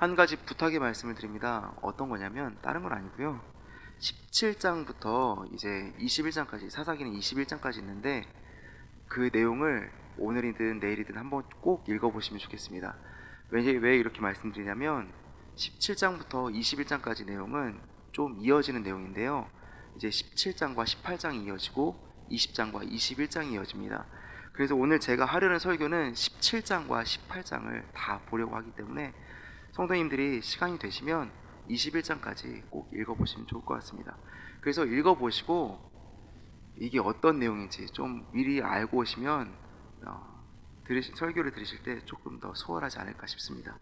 한 가지 부탁의 말씀을 드립니다. 어떤 거냐면 다른 건 아니고요. 17장부터 이제 21장까지, 사사기는 21장까지 있는데 그 내용을 오늘이든 내일이든 한번 꼭 읽어보시면 좋겠습니다. 왜 이렇게 말씀드리냐면 17장부터 21장까지 내용은 좀 이어지는 내용인데요. 이제 17장과 18장이 이어지고 20장과 21장이 이어집니다. 그래서 오늘 제가 하려는 설교는 17장과 18장을 다 보려고 하기 때문에 성도님들이 시간이 되시면 21장까지 꼭 읽어보시면 좋을 것 같습니다. 그래서 읽어보시고 이게 어떤 내용인지 좀 미리 알고 오시면 설교를 들으실 때 조금 더 수월하지 않을까 싶습니다.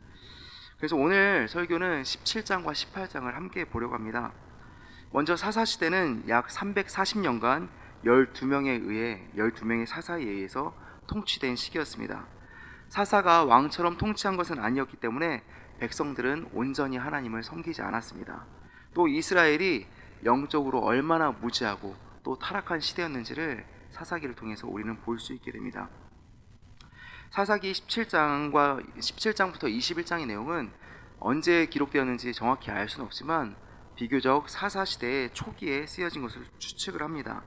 그래서 오늘 설교는 17장과 18장을 함께 보려고 합니다. 먼저 사사시대는 약 340년간 12명의 사사에 의해서 통치된 시기였습니다. 사사가 왕처럼 통치한 것은 아니었기 때문에 백성들은 온전히 하나님을 섬기지 않았습니다. 또 이스라엘이 영적으로 얼마나 무지하고 또 타락한 시대였는지를 사사기를 통해서 우리는 볼 수 있게 됩니다. 사사기 17장부터 21장의 내용은 언제 기록되었는지 정확히 알 수는 없지만 비교적 사사시대의 초기에 쓰여진 것을 추측을 합니다.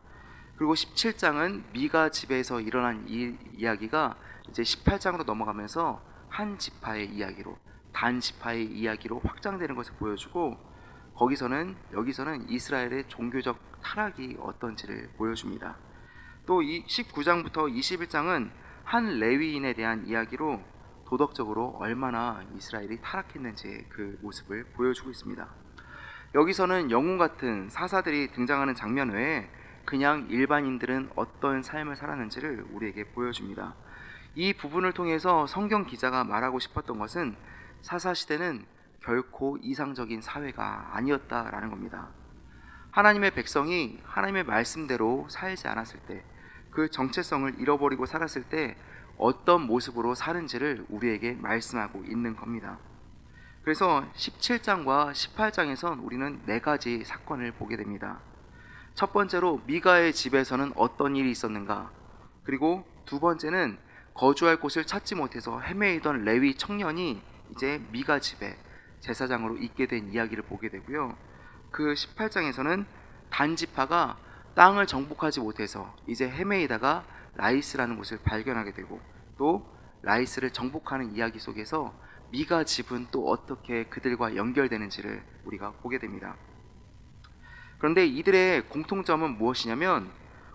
그리고 17장은 미가 집에서 일어난 이야기가 이제 18장으로 넘어가면서 한 지파의 이야기로, 단 지파의 이야기로 확장되는 것을 보여주고, 여기서는 이스라엘의 종교적 타락이 어떤지를 보여줍니다. 또 이 19장부터 21장은 한 레위인에 대한 이야기로 도덕적으로 얼마나 이스라엘이 타락했는지 그 모습을 보여주고 있습니다. 여기서는 영웅 같은 사사들이 등장하는 장면 외에 그냥 일반인들은 어떤 삶을 살았는지를 우리에게 보여줍니다. 이 부분을 통해서 성경 기자가 말하고 싶었던 것은 사사시대는 결코 이상적인 사회가 아니었다라는 겁니다. 하나님의 백성이 하나님의 말씀대로 살지 않았을 때, 그 정체성을 잃어버리고 살았을 때 어떤 모습으로 사는지를 우리에게 말씀하고 있는 겁니다. 그래서 17장과 18장에선 우리는 4가지 사건을 보게 됩니다. 첫 번째로 미가의 집에서는 어떤 일이 있었는가, 그리고 두 번째는 거주할 곳을 찾지 못해서 헤매이던 레위 청년이 이제 미가 집에 제사장으로 있게 된 이야기를 보게 되고요. 그 18장에서는 단지파가 땅을 정복하지 못해서 이제 헤매이다가 라이스라는 곳을 발견하게 되고, 또 라이스를 정복하는 이야기 속에서 미가 집은 또 어떻게 그들과 연결되는지를 우리가 보게 됩니다. 그런데 이들의 공통점은 무엇이냐면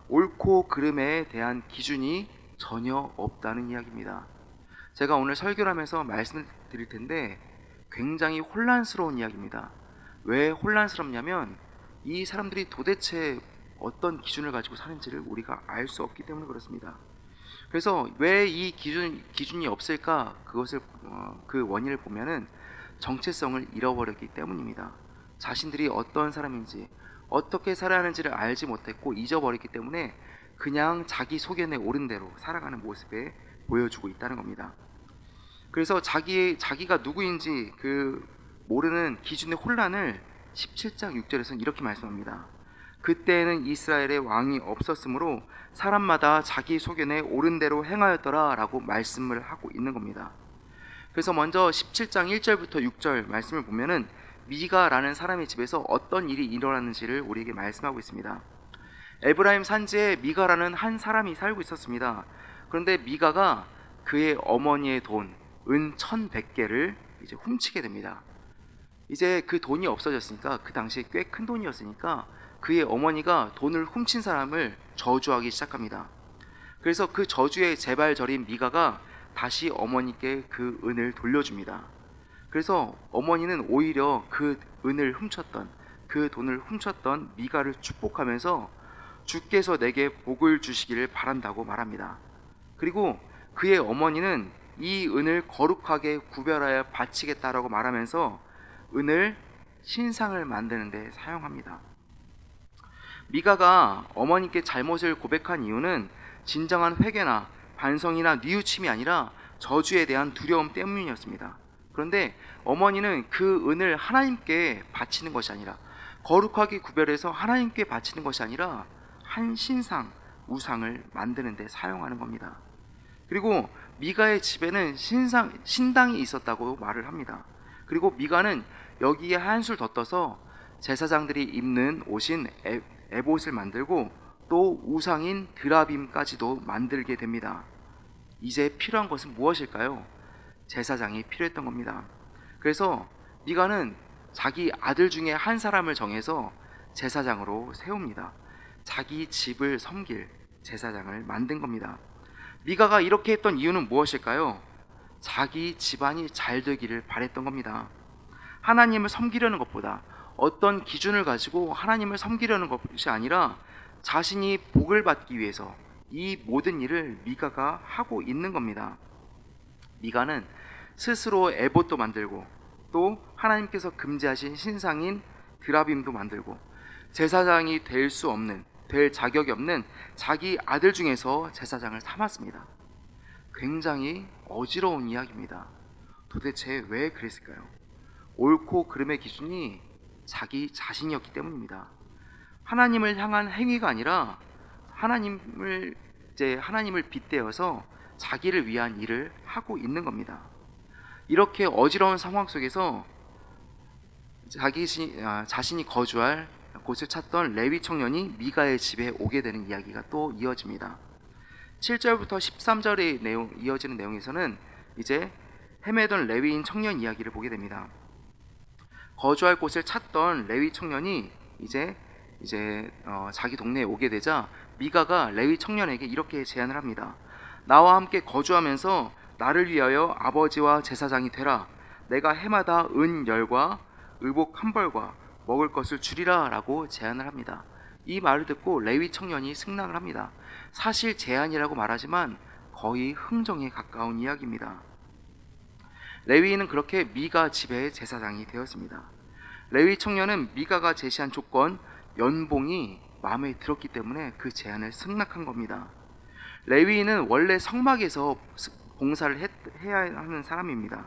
옳고 그름에 대한 기준이 전혀 없다는 이야기입니다. 제가 오늘 설교를 하면서 말씀을 드릴 텐데 굉장히 혼란스러운 이야기입니다. 왜 혼란스럽냐면 이 사람들이 도대체 어떤 기준을 가지고 사는지를 우리가 알 수 없기 때문에 그렇습니다. 그래서 왜 이 기준이 없을까? 그 원인을 보면은 정체성을 잃어버렸기 때문입니다. 자신들이 어떤 사람인지, 어떻게 살아야 하는지를 알지 못했고 잊어버렸기 때문에 그냥 자기 소견에 오른 대로 살아가는 모습에 보여주고 있다는 겁니다. 그래서 자기가 누구인지 그 모르는 기준의 혼란을 17장 6절에서는 이렇게 말씀합니다. 그때에는 이스라엘의 왕이 없었으므로 사람마다 자기 소견에 옳은 대로 행하였더라 라고 말씀을 하고 있는 겁니다. 그래서 먼저 17장 1절부터 6절 말씀을 보면은 미가라는 사람의 집에서 어떤 일이 일어났는지를 우리에게 말씀하고 있습니다. 에브라임 산지에 미가라는 한 사람이 살고 있었습니다. 그런데 미가가 그의 어머니의 돈, 은 1100개를 이제 훔치게 됩니다. 이제 그 돈이 없어졌으니까, 그 당시에 꽤 큰 돈이었으니까 그의 어머니가 돈을 훔친 사람을 저주하기 시작합니다. 그래서 그 저주의 재발절인 미가가 다시 어머니께 그 은을 돌려줍니다. 그래서 어머니는 오히려 그 은을 훔쳤던, 그 돈을 훔쳤던 미가를 축복하면서 주께서 내게 복을 주시기를 바란다고 말합니다. 그리고 그의 어머니는 이 은을 거룩하게 구별하여 바치겠다라고 말하면서 은을 신상을 만드는 데 사용합니다. 미가가 어머니께 잘못을 고백한 이유는 진정한 회개나 반성이나 뉘우침이 아니라 저주에 대한 두려움 때문이었습니다. 그런데 어머니는 그 은을 하나님께 바치는 것이 아니라, 거룩하게 구별해서 하나님께 바치는 것이 아니라 한 신상, 우상을 만드는 데 사용하는 겁니다. 그리고 미가의 집에는 신당이 있었다고 말을 합니다. 그리고 미가는 여기에 한술 더 떠서 제사장들이 입는 옷인 에봇을 만들고 또 우상인 드라빔까지도 만들게 됩니다. 이제 필요한 것은 무엇일까요? 제사장이 필요했던 겁니다. 그래서 미가는 자기 아들 중에 한 사람을 정해서 제사장으로 세웁니다. 자기 집을 섬길 제사장을 만든 겁니다. 미가가 이렇게 했던 이유는 무엇일까요? 자기 집안이 잘 되기를 바랬던 겁니다. 하나님을 섬기려는 것보다 어떤 기준을 가지고 하나님을 섬기려는 것이 아니라 자신이 복을 받기 위해서 이 모든 일을 미가가 하고 있는 겁니다. 미가는 스스로 에봇도 만들고 또 하나님께서 금지하신 신상인 드라빔도 만들고 제사장이 될 자격이 없는 자기 아들 중에서 제사장을 삼았습니다. 굉장히 어지러운 이야기입니다. 도대체 왜 그랬을까요? 옳고 그름의 기준이 자기 자신이었기 때문입니다. 하나님을 향한 행위가 아니라 하나님을 빗대어서 자기를 위한 일을 하고 있는 겁니다. 이렇게 어지러운 상황 속에서 자신이 거주할 곳을 찾던 레위 청년이 미가의 집에 오게 되는 이야기가 또 이어집니다. 7절부터 13절에 이어지는 내용에서는 이제 헤매던 레위인 청년 이야기를 보게 됩니다. 거주할 곳을 찾던 레위 청년이 이제 자기 동네에 오게 되자 미가가 레위 청년에게 이렇게 제안을 합니다. 나와 함께 거주하면서 나를 위하여 아버지와 제사장이 되라. 내가 해마다 은 10과 의복 1벌과 먹을 것을 주리라 라고 제안을 합니다. 이 말을 듣고 레위 청년이 승낙을 합니다. 사실 제안이라고 말하지만 거의 흥정에 가까운 이야기입니다. 레위인은 그렇게 미가 집의 제사장이 되었습니다. 레위 청년은 미가가 제시한 조건, 연봉이 마음에 들었기 때문에 그 제안을 승낙한 겁니다. 레위인은 원래 성막에서 봉사를 해야 하는 사람입니다.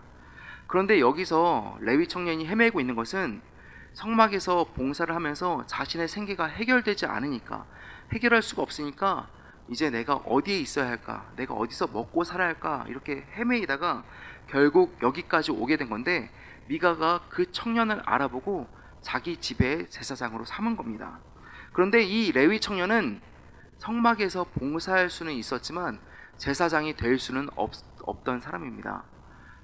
그런데 여기서 레위 청년이 헤매고 있는 것은 성막에서 봉사를 하면서 자신의 생계가 해결되지 않으니까, 해결할 수가 없으니까 이제 내가 어디에 있어야 할까, 내가 어디서 먹고 살아야 할까 이렇게 헤매이다가 결국 여기까지 오게 된 건데, 미가가 그 청년을 알아보고 자기 집의 제사장으로 삼은 겁니다. 그런데 이 레위 청년은 성막에서 봉사할 수는 있었지만 제사장이 될 수는 없던 사람입니다.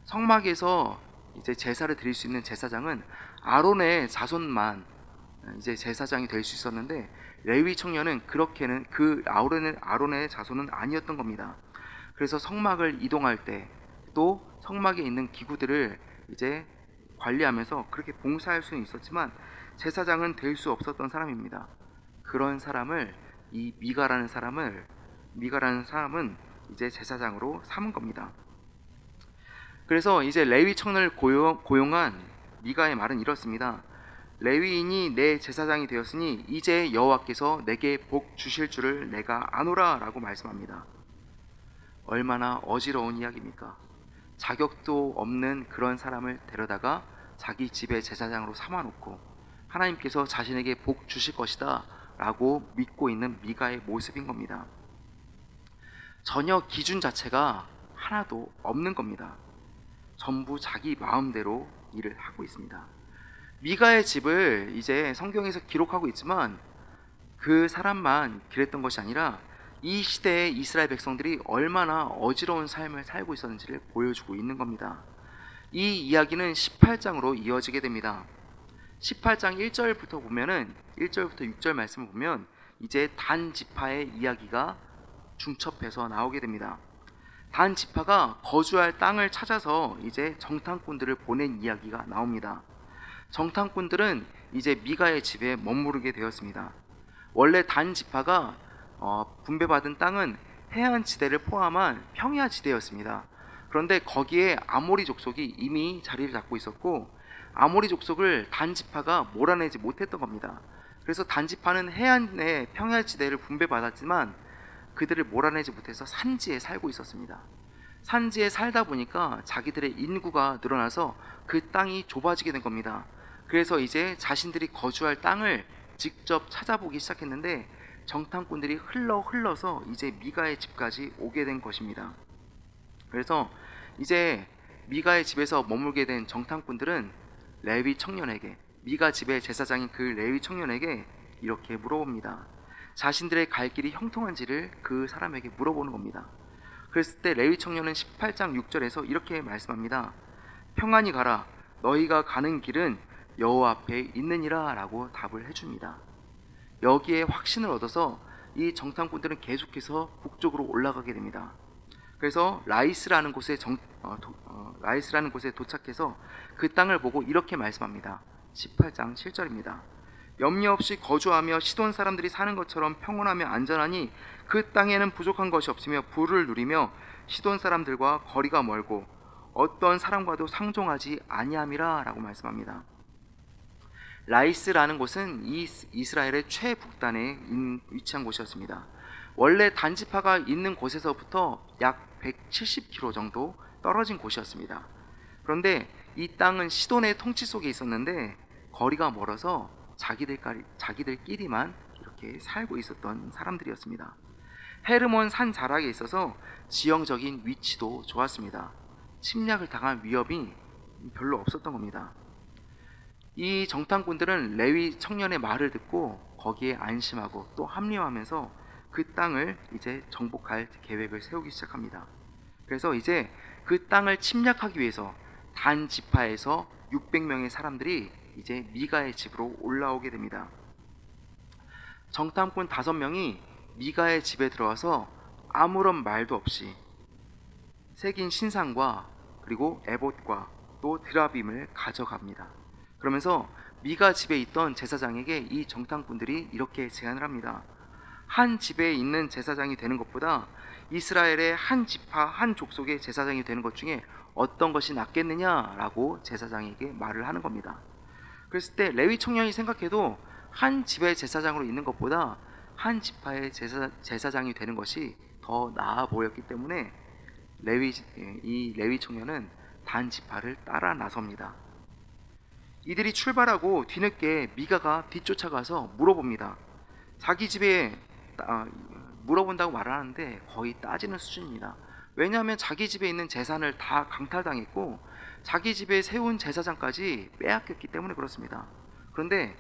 성막에서 이제 제사를 드릴 수 있는 제사장은 아론의 자손만 이제 제사장이 될 수 있었는데, 레위 청년은 그렇게는 아론의 자손은 아니었던 겁니다. 그래서 성막을 이동할 때 또 성막에 있는 기구들을 이제 관리하면서 그렇게 봉사할 수는 있었지만 제사장은 될 수 없었던 사람입니다. 그런 사람을 이 미가라는 사람은 이제 제사장으로 삼은 겁니다. 그래서 이제 레위 청년을 고용한 미가의 말은 이렇습니다. 레위인이 내 제사장이 되었으니 이제 여호와께서 내게 복 주실 줄을 내가 아노라 라고 말씀합니다. 얼마나 어지러운 이야기입니까? 자격도 없는 그런 사람을 데려다가 자기 집의 제사장으로 삼아놓고 하나님께서 자신에게 복 주실 것이다 라고 믿고 있는 미가의 모습인 겁니다. 전혀 기준 자체가 하나도 없는 겁니다. 전부 자기 마음대로 일을 하고 있습니다. 미가의 집을 이제 성경에서 기록하고 있지만 그 사람만 그랬던 것이 아니라 이 시대의 이스라엘 백성들이 얼마나 어지러운 삶을 살고 있었는지를 보여주고 있는 겁니다. 이 이야기는 18장으로 이어지게 됩니다. 18장 1절부터 6절 말씀을 보면 이제 단 지파의 이야기가 중첩해서 나오게 됩니다. 단 지파가 거주할 땅을 찾아서 이제 정탐꾼들을 보낸 이야기가 나옵니다. 정탐꾼들은 이제 미가의 집에 머무르게 되었습니다. 원래 단 지파가 분배받은 땅은 해안지대를 포함한 평야지대였습니다. 그런데 거기에 아모리 족속이 이미 자리를 잡고 있었고, 아모리 족속을 단 지파가 몰아내지 못했던 겁니다. 그래서 단 지파는 해안의 평야지대를 분배받았지만 그들을 몰아내지 못해서 산지에 살고 있었습니다. 산지에 살다 보니까 자기들의 인구가 늘어나서 그 땅이 좁아지게 된 겁니다. 그래서 이제 자신들이 거주할 땅을 직접 찾아보기 시작했는데 정탐꾼들이 흘러서 이제 미가의 집까지 오게 된 것입니다. 그래서 이제 미가의 집에서 머물게 된 정탐꾼들은 레위 청년에게, 미가 집의 제사장인 그 레위 청년에게 이렇게 물어봅니다. 자신들의 갈 길이 형통한지를 그 사람에게 물어보는 겁니다. 그랬을 때 레위 청년은 18장 6절에서 이렇게 말씀합니다. 평안히 가라. 너희가 가는 길은 여호와 앞에 있느니라 라고 답을 해줍니다. 여기에 확신을 얻어서 이 정탐꾼들은 계속해서 북쪽으로 올라가게 됩니다. 그래서 라이스라는 곳에 도착해서 그 땅을 보고 이렇게 말씀합니다. 18장 7절입니다. 염려 없이 거주하며 시돈 사람들이 사는 것처럼 평온하며 안전하니 그 땅에는 부족한 것이 없으며 부를 누리며 시돈 사람들과 거리가 멀고 어떤 사람과도 상종하지 아니함이라 라고 말씀합니다. 라이스라는 곳은 이스라엘의 최북단에 위치한 곳이었습니다. 원래 단지파가 있는 곳에서부터 약 170km 정도 떨어진 곳이었습니다. 그런데 이 땅은 시돈의 통치 속에 있었는데 거리가 멀어서 자기들끼리만 이렇게 살고 있었던 사람들이었습니다. 헤르몬 산 자락에 있어서 지형적인 위치도 좋았습니다. 침략을 당할 위협이 별로 없었던 겁니다. 이 정탐꾼들은 레위 청년의 말을 듣고 거기에 안심하고 또 합류하면서 그 땅을 이제 정복할 계획을 세우기 시작합니다. 그래서 이제 그 땅을 침략하기 위해서 단 지파에서 600명의 사람들이 이제 미가의 집으로 올라오게 됩니다. 정탐꾼 5명이 미가의 집에 들어와서 아무런 말도 없이 새긴 신상과 그리고 에봇과 또 드라빔을 가져갑니다. 그러면서 미가 집에 있던 제사장에게 이 정탐꾼들이 이렇게 제안을 합니다. 한 집에 있는 제사장이 되는 것보다 이스라엘의 한 지파 한 족속의 제사장이 되는 것 중에 어떤 것이 낫겠느냐라고 제사장에게 말을 하는 겁니다. 그랬을 때 레위 청년이 생각해도 한 집의 제사장으로 있는 것보다 한 지파의 제사장이 되는 것이 더 나아 보였기 때문에 이 레위 청년은 단 지파를 따라 나섭니다. 이들이 출발하고 뒤늦게 미가가 뒤쫓아가서 물어봅니다. 자기 집에 물어본다고 말을 하는데 거의 따지는 수준입니다. 왜냐하면 자기 집에 있는 재산을 다 강탈당했고 자기 집에 세운 제사장까지 빼앗겼기 때문에 그렇습니다. 그런데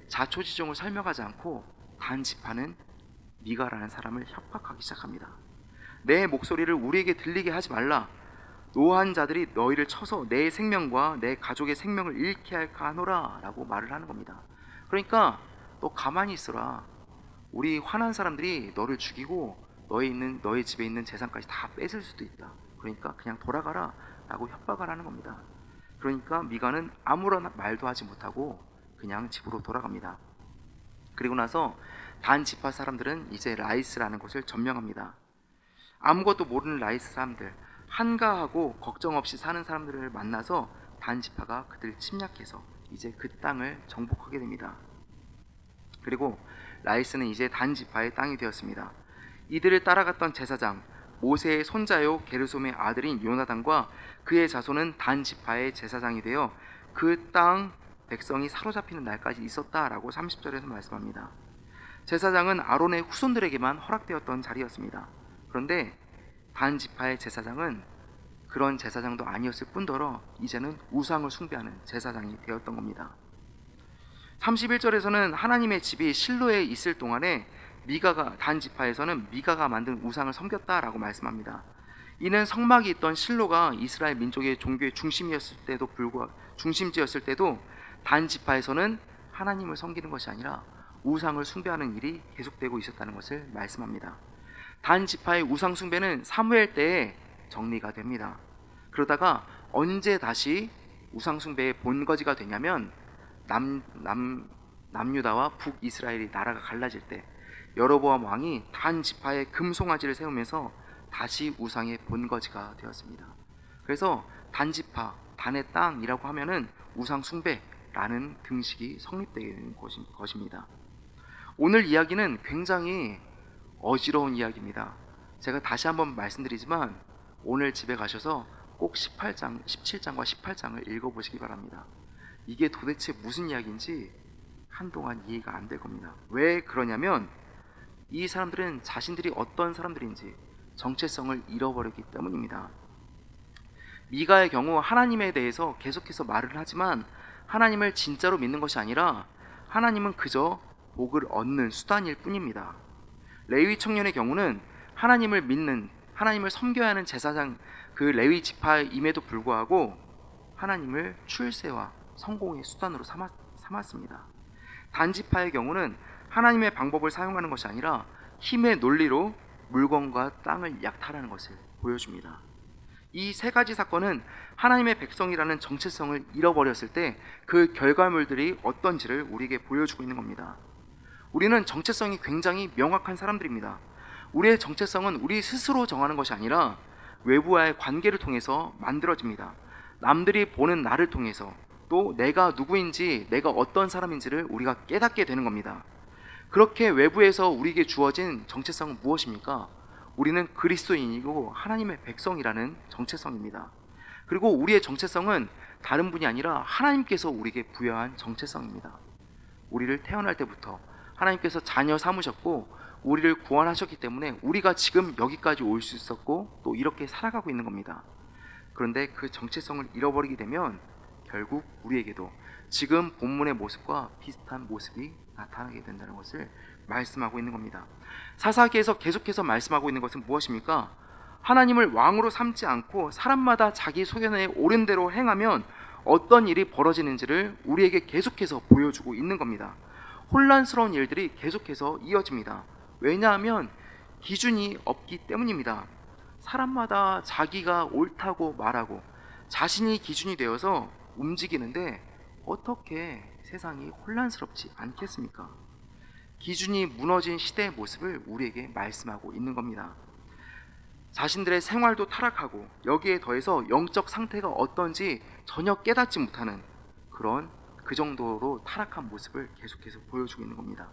자초지종을 설명하지 않고 단 지파는 미가라는 사람을 협박하기 시작합니다. 내 목소리를 우리에게 들리게 하지 말라. 노한 자들이 너희를 쳐서 내 생명과 내 가족의 생명을 잃게 할까 하노라 라고 말을 하는 겁니다. 그러니까 너 가만히 있어라. 우리 화난 사람들이 너를 죽이고 너의 집에 있는 재산까지 다 뺏을 수도 있다. 그러니까 그냥 돌아가라 라고 협박을 하는 겁니다. 그러니까 미가는 아무런 말도 하지 못하고 그냥 집으로 돌아갑니다. 그리고 나서 단 지파 사람들은 이제 라이스라는 곳을 점령합니다. 아무것도 모르는 라이스 사람들, 한가하고 걱정 없이 사는 사람들을 만나서 단 지파가 그들을 침략해서 이제 그 땅을 정복하게 됩니다. 그리고 라이스는 이제 단 지파의 땅이 되었습니다. 이들을 따라갔던 제사장 모세의 손자요 게르솜의 아들인 요나단과 그의 자손은 단 지파의 제사장이 되어 그 땅 백성이 사로잡히는 날까지 있었다라고 30절에서 말씀합니다. 제사장은 아론의 후손들에게만 허락되었던 자리였습니다. 그런데 단 지파의 제사장은 그런 제사장도 아니었을 뿐더러 이제는 우상을 숭배하는 제사장이 되었던 겁니다. 31절에서는 하나님의 집이 실로에 있을 동안에 단 지파에서는 미가가 만든 우상을 섬겼다라고 말씀합니다. 이는 성막이 있던 실로가 이스라엘 민족의 종교의 중심지였을 때도 단 지파에서는 하나님을 섬기는 것이 아니라 우상을 숭배하는 일이 계속되고 있었다는 것을 말씀합니다. 단 지파의 우상 숭배는 사무엘 때에 정리가 됩니다. 그러다가 언제 다시 우상 숭배의 본거지가 되냐면 남유다와 북이스라엘이 나라가 갈라질 때 여로보암 왕이 단 지파의 금송아지를 세우면서 다시 우상의 본거지가 되었습니다. 그래서 단 지파, 단의 땅이라고 하면은 우상 숭배라는 등식이 성립되는 것입니다. 오늘 이야기는 굉장히 어지러운 이야기입니다. 제가 다시 한번 말씀드리지만 오늘 집에 가셔서 꼭 17장과 18장을 읽어보시기 바랍니다. 이게 도대체 무슨 이야기인지 한동안 이해가 안 될 겁니다. 왜 그러냐면 이 사람들은 자신들이 어떤 사람들인지 정체성을 잃어버렸기 때문입니다. 미가의 경우 하나님에 대해서 계속해서 말을 하지만 하나님을 진짜로 믿는 것이 아니라 하나님은 그저 복을 얻는 수단일 뿐입니다. 레위 청년의 경우는 하나님을 믿는, 하나님을 섬겨야 하는 제사장 그 레위 지파임에도 불구하고 하나님을 출세와 성공의 수단으로 삼았습니다. 단지파의 경우는 하나님의 방법을 사용하는 것이 아니라 힘의 논리로 물건과 땅을 약탈하는 것을 보여줍니다. 이 세 가지 사건은 하나님의 백성이라는 정체성을 잃어버렸을 때 그 결과물들이 어떤지를 우리에게 보여주고 있는 겁니다. 우리는 정체성이 굉장히 명확한 사람들입니다. 우리의 정체성은 우리 스스로 정하는 것이 아니라 외부와의 관계를 통해서 만들어집니다. 남들이 보는 나를 통해서, 또 내가 누구인지, 내가 어떤 사람인지를 우리가 깨닫게 되는 겁니다. 그렇게 외부에서 우리에게 주어진 정체성은 무엇입니까? 우리는 그리스도인이고 하나님의 백성이라는 정체성입니다. 그리고 우리의 정체성은 다른 분이 아니라 하나님께서 우리에게 부여한 정체성입니다. 우리를 태어날 때부터 하나님께서 자녀 삼으셨고 우리를 구원하셨기 때문에 우리가 지금 여기까지 올 수 있었고 또 이렇게 살아가고 있는 겁니다. 그런데 그 정체성을 잃어버리게 되면 결국 우리에게도 지금 본문의 모습과 비슷한 모습이 나타나게 된다는 것을 말씀하고 있는 겁니다. 사사기에서 계속해서 말씀하고 있는 것은 무엇입니까? 하나님을 왕으로 삼지 않고 사람마다 자기 소견에 옳은 대로 행하면 어떤 일이 벌어지는지를 우리에게 계속해서 보여주고 있는 겁니다. 혼란스러운 일들이 계속해서 이어집니다. 왜냐하면 기준이 없기 때문입니다. 사람마다 자기가 옳다고 말하고 자신이 기준이 되어서 움직이는데 어떻게 세상이 혼란스럽지 않겠습니까? 기준이 무너진 시대의 모습을 우리에게 말씀하고 있는 겁니다. 자신들의 생활도 타락하고 여기에 더해서 영적 상태가 어떤지 전혀 깨닫지 못하는 그 정도로 타락한 모습을 계속해서 보여주고 있는 겁니다.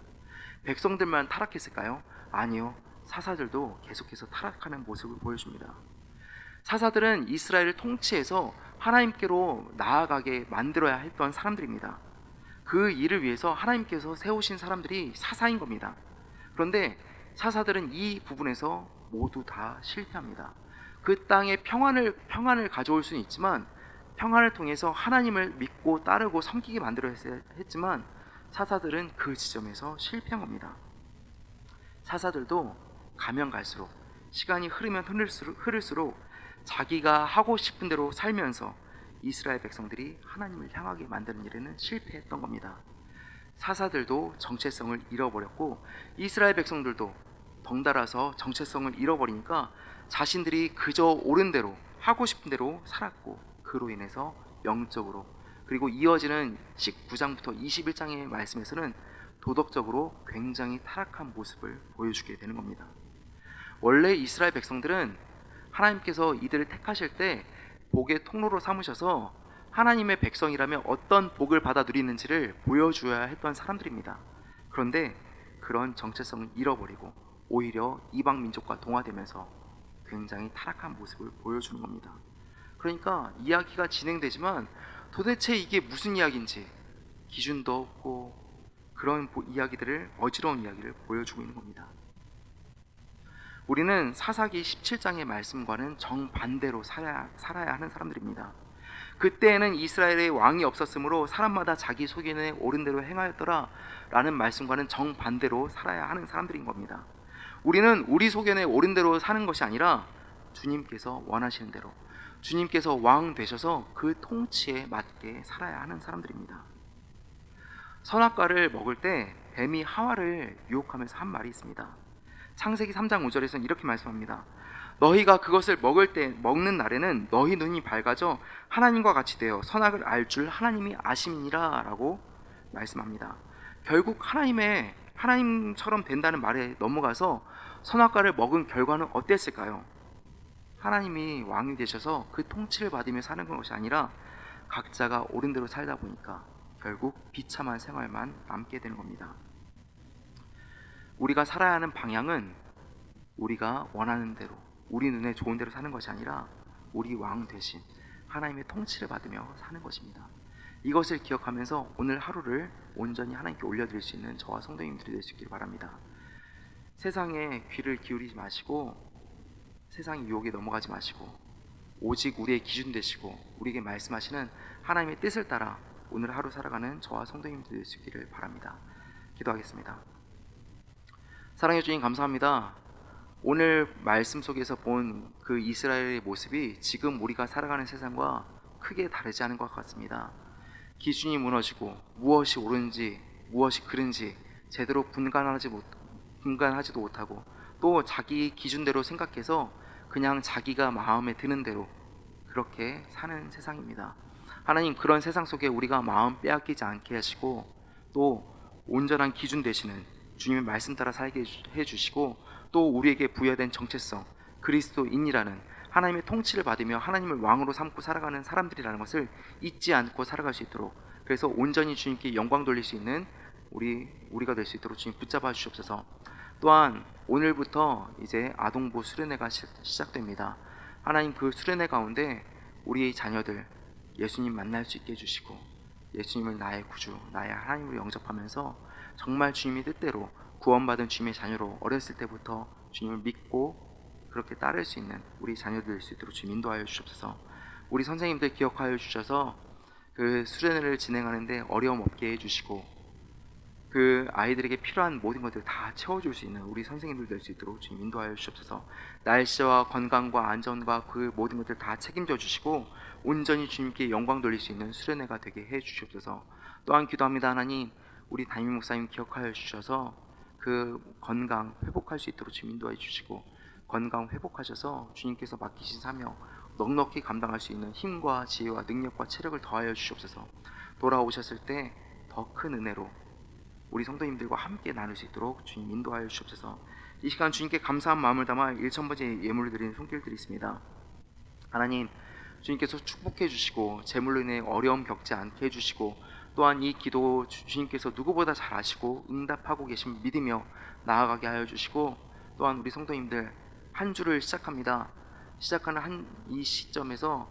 백성들만 타락했을까요? 아니요. 사사들도 계속해서 타락하는 모습을 보여줍니다. 사사들은 이스라엘을 통치해서 하나님께로 나아가게 만들어야 했던 사람들입니다. 그 일을 위해서 하나님께서 세우신 사람들이 사사인 겁니다. 그런데 사사들은 이 부분에서 모두 다 실패합니다. 그 땅에 평안을 가져올 수는 있지만 평안을 통해서 하나님을 믿고 따르고 섬기게 만들어야 했지만 사사들은 그 지점에서 실패한 겁니다. 사사들도 가면 갈수록 시간이 흐르면 흐를수록 자기가 하고 싶은 대로 살면서 이스라엘 백성들이 하나님을 향하게 만드는 일에는 실패했던 겁니다. 사사들도 정체성을 잃어버렸고 이스라엘 백성들도 덩달아서 정체성을 잃어버리니까 자신들이 그저 옳은 대로 하고 싶은 대로 살았고 그로 인해서 영적으로 그리고 이어지는 19장부터 21장의 말씀에서는 도덕적으로 굉장히 타락한 모습을 보여주게 되는 겁니다. 원래 이스라엘 백성들은 하나님께서 이들을 택하실 때 복의 통로로 삼으셔서 하나님의 백성이라면 어떤 복을 받아 누리는지를 보여줘야 했던 사람들입니다. 그런데 그런 정체성을 잃어버리고 오히려 이방 민족과 동화되면서 굉장히 타락한 모습을 보여주는 겁니다. 그러니까 이야기가 진행되지만 도대체 이게 무슨 이야기인지 기준도 없고 그런 이야기들을 어지러운 이야기를 보여주고 있는 겁니다. 우리는 사사기 17장의 말씀과는 정반대로 살아야 하는 사람들입니다. 그때에는 이스라엘의 왕이 없었으므로 사람마다 자기 소견에 옳은 대로 행하였더라 라는 말씀과는 정반대로 살아야 하는 사람들인 겁니다. 우리는 우리 소견에 옳은 대로 사는 것이 아니라 주님께서 원하시는 대로 주님께서 왕 되셔서 그 통치에 맞게 살아야 하는 사람들입니다. 선악과를 먹을 때 뱀이 하와를 유혹하면서 한 말이 있습니다. 창세기 3장 5절에서는 이렇게 말씀합니다. 너희가 그것을 먹는 날에는 너희 눈이 밝아져 하나님과 같이 되어 선악을 알 줄 하나님이 아심이니라 라고 말씀합니다. 결국 하나님처럼 된다는 말에 넘어가서 선악과를 먹은 결과는 어땠을까요? 하나님이 왕이 되셔서 그 통치를 받으며 사는 것이 아니라 각자가 옳은 대로 살다 보니까 결국 비참한 생활만 남게 되는 겁니다. 우리가 살아야 하는 방향은 우리가 원하는 대로 우리 눈에 좋은 대로 사는 것이 아니라 우리 왕 대신 하나님의 통치를 받으며 사는 것입니다. 이것을 기억하면서 오늘 하루를 온전히 하나님께 올려드릴 수 있는 저와 성도님들이 될 수 있기를 바랍니다. 세상에 귀를 기울이지 마시고 세상의 유혹에 넘어가지 마시고 오직 우리의 기준 되시고 우리에게 말씀하시는 하나님의 뜻을 따라 오늘 하루 살아가는 저와 성도님들 될 수 있기를 바랍니다. 기도하겠습니다. 사랑해 주님 감사합니다. 오늘 말씀 속에서 본 그 이스라엘의 모습이 지금 우리가 살아가는 세상과 크게 다르지 않은 것 같습니다. 기준이 무너지고 무엇이 옳은지 무엇이 그른지 제대로 분간하지도 못하고 또 자기 기준대로 생각해서 그냥 자기가 마음에 드는 대로 그렇게 사는 세상입니다. 하나님, 그런 세상 속에 우리가 마음 빼앗기지 않게 하시고 또 온전한 기준 되시는 주님의 말씀 따라 살게 해주시고 또 우리에게 부여된 정체성 그리스도인이라는 하나님의 통치를 받으며 하나님을 왕으로 삼고 살아가는 사람들이라는 것을 잊지 않고 살아갈 수 있도록, 그래서 온전히 주님께 영광 돌릴 수 있는 우리가 될 수 있도록 주님 붙잡아 주시옵소서. 또한 오늘부터 이제 아동보 수련회가 시작됩니다. 하나님, 그 수련회 가운데 우리의 자녀들 예수님 만날 수 있게 해주시고 예수님을 나의 구주 나의 하나님으로 영접하면서 정말 주님의 뜻대로 구원받은 주님의 자녀로 어렸을 때부터 주님을 믿고 그렇게 따를 수 있는 우리 자녀들 될 수 있도록 주님 인도하여 주옵소서. 우리 선생님들 기억하여 주셔서 그 수련회를 진행하는데 어려움 없게 해주시고 그 아이들에게 필요한 모든 것들을 다 채워줄 수 있는 우리 선생님들 될 수 있도록 주님 인도하여 주옵소서. 날씨와 건강과 안전과 그 모든 것들 다 책임져 주시고 온전히 주님께 영광 돌릴 수 있는 수련회가 되게 해 주시옵소서. 또한 기도합니다. 하나님, 우리 담임 목사님 기억하여 주셔서 그 건강 회복할 수 있도록 주님 인도해 주시고 건강 회복하셔서 주님께서 맡기신 사명 넉넉히 감당할 수 있는 힘과 지혜와 능력과 체력을 더하여 주시옵소서. 돌아오셨을 때 더 큰 은혜로 우리 성도님들과 함께 나눌 수 있도록 주님 인도하여 주시옵소서. 이 시간 주님께 감사한 마음을 담아 1000번째 예물을 드리는 손길들이 있습니다. 하나님, 주님께서 축복해 주시고 제물로 인해 어려움 겪지 않게 해주시고 또한 이 기도 주님께서 누구보다 잘 아시고 응답하고 계신 믿으며 나아가게 하여 주시고 또한 우리 성도님들 한 주를 시작합니다. 시작하는 이 시점에서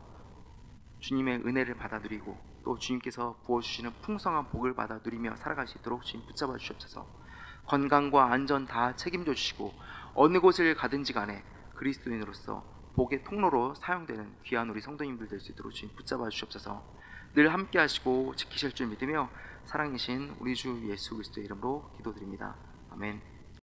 주님의 은혜를 받아 누리고 또 주님께서 부어주시는 풍성한 복을 받아 누리며 살아갈 수 있도록 주님 붙잡아 주시옵소서. 건강과 안전 다 책임져 주시고 어느 곳을 가든지 간에 그리스도인으로서 복의 통로로 사용되는 귀한 우리 성도님들 될 수 있도록 주님 붙잡아 주시옵소서. 늘 함께 하시고 지키실 줄 믿으며 사랑이신 우리 주 예수 그리스도의 이름으로 기도드립니다. 아멘.